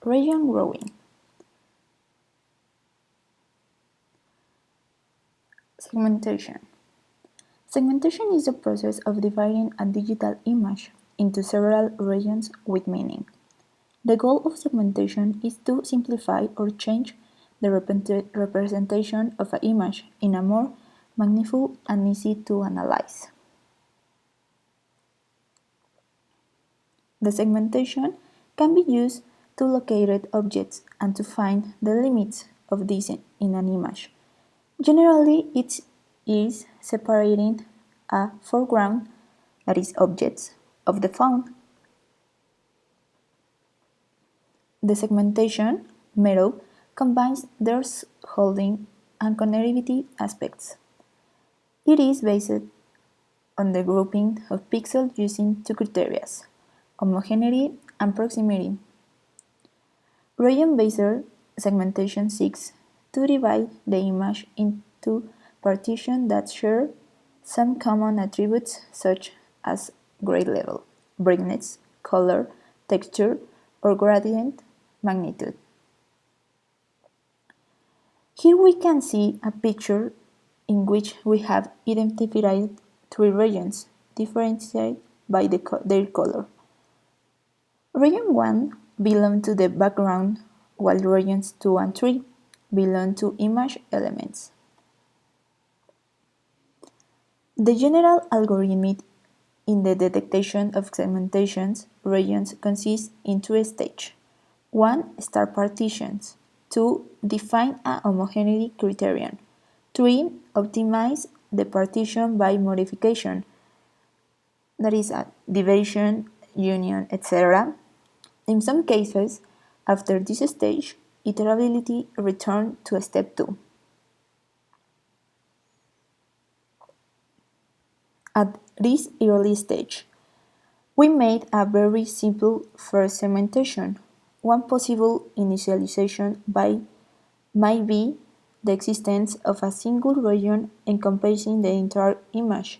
Region growing. Segmentation. Segmentation is the process of dividing a digital image into several regions with meaning. The goal of segmentation is to simplify or change the representation of an image in a more meaningful and easy to analyze. The segmentation can be used to locate objects and to find the limits of these in an image. Generally, it is separating a foreground, that is objects, of the found. The segmentation method combines their holding and connectivity aspects. It is based on the grouping of pixels using two criteria, homogeneity and proximity. Region-based segmentation seeks to divide the image into partitions that share some common attributes such as grade level, brightness, color, texture, or gradient magnitude. Here we can see a picture in which we have identified three regions, differentiated by their color. Region 1 belongs to the background, while regions 2 and 3 belong to image elements. The general algorithm in the detection of segmentation regions consists in two stages. 1. Start partitions. 2. Define a homogeneity criterion. 3. Optimize the partition by modification, that is a division, union, etc. In some cases, after this stage, iterability returns to step 2. At this early stage, we made a very simple first segmentation. One possible initialization might be the existence of a single region encompassing the entire image,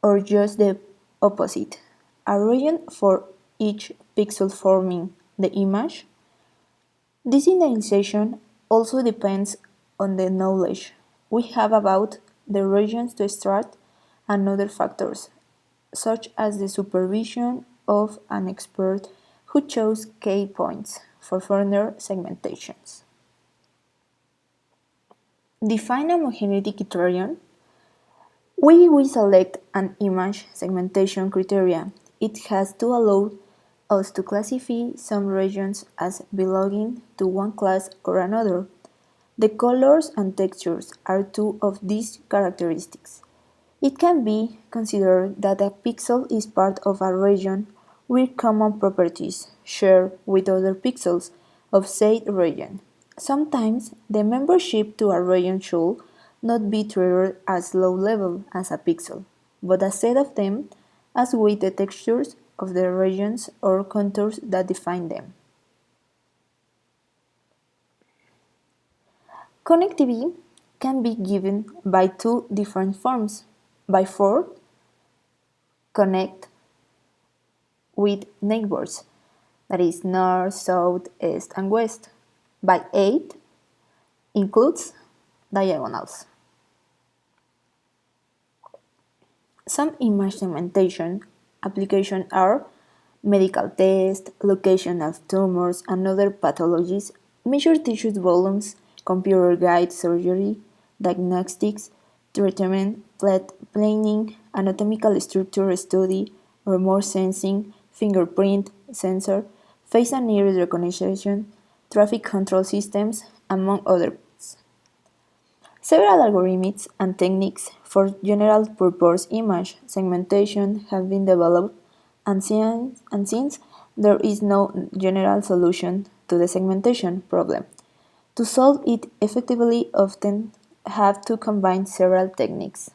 or just the opposite, a region for each pixel forming the image. This initialization also depends on the knowledge we have about the regions to start and other factors, such as the supervision of an expert who chose key points for further segmentations. Define a homogeneity criterion. We select an image segmentation criteria. It has to allow us to classify some regions as belonging to one class or another. The colors and textures are two of these characteristics. It can be considered that a pixel is part of a region with common properties shared with other pixels of said region. Sometimes the membership to a region should not be treated as low level as a pixel, but a set of them as with the textures of the regions or contours that define them. Connectivity can be given by two different forms. By 4, connect with neighbors, that is north, south, east, and west. By 8, includes diagonals. Some image segmentation applications are medical tests, location of tumors and other pathologies, measure tissue volumes, computer-guided surgery, diagnostics, treatment, planning, anatomical structure study, remote sensing, fingerprint sensor, face and iris recognition, traffic control systems, among others. Several algorithms and techniques for general-purpose image segmentation have been developed, and since there is no general solution to the segmentation problem, to solve it effectively often have to combine several techniques.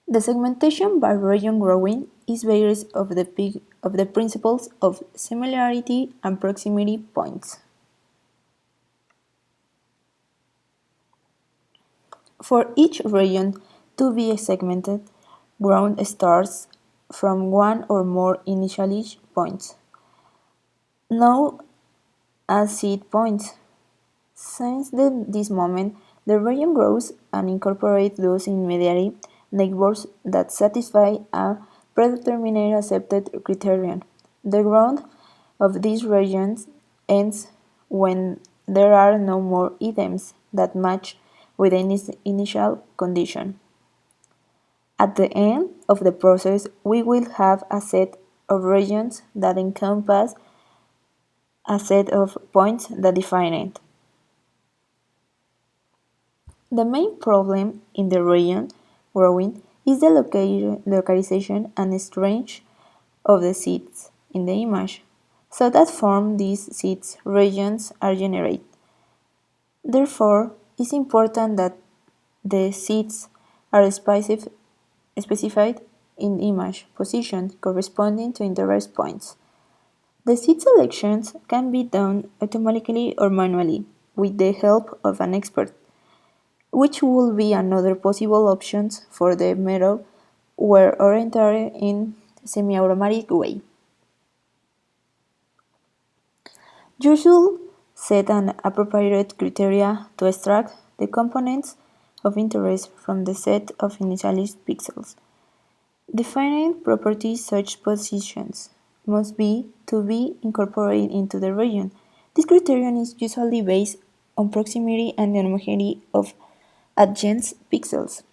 The segmentation by region growing is based on the principles of similarity and proximity points. For each region to be segmented, ground starts from one or more initial points. known as seed points. Since this moment, the region grows and incorporates those immediate neighbors that satisfy a predetermined accepted criterion. The growth of these regions ends when there are no more items that match with any initial condition. At the end of the process, we will have a set of regions that encompass a set of points that define it. The main problem in the region growing is the localization and strength of the seeds in the image, so that from these seeds regions are generated. Therefore, it's important that the seeds are specified in image position corresponding to interest points. The seed selections can be done automatically or manually with the help of an expert, which would be another possible options for the method were oriented in semi-automatic way. You should set an appropriate criteria to extract the components of interest from the set of initialized pixels. Defining properties such positions must be to be incorporated into the region. This criterion is usually based on proximity and homogeneity of adjacent pixels.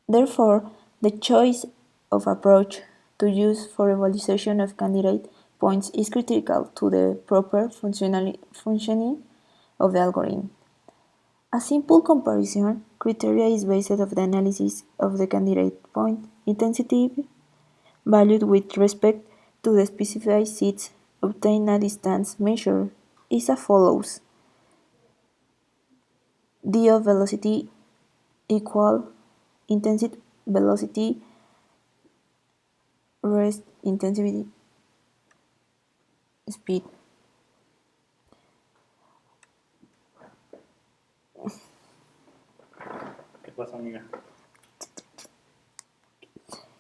Therefore, the choice of approach to use for evaluation of candidate points is critical to the proper functioning of the algorithm. A simple comparison criteria is based on the analysis of the candidate point intensity valued with respect to the specified seeds obtained at distance measure is as follows: d of velocity equal intensity velocity rest intensity speed. ¿Qué pasa, amiga?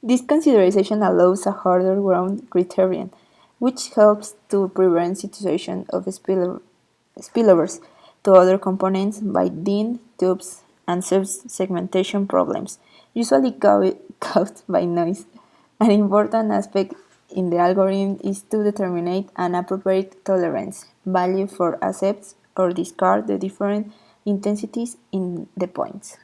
This consideration allows a harder ground criterion, which helps to prevent situations of spillovers to other components by DIN, tubes, and segmentation problems, usually caused by noise. An important aspect in the algorithm is to determine an appropriate tolerance value for accept or discard the different intensities in the points.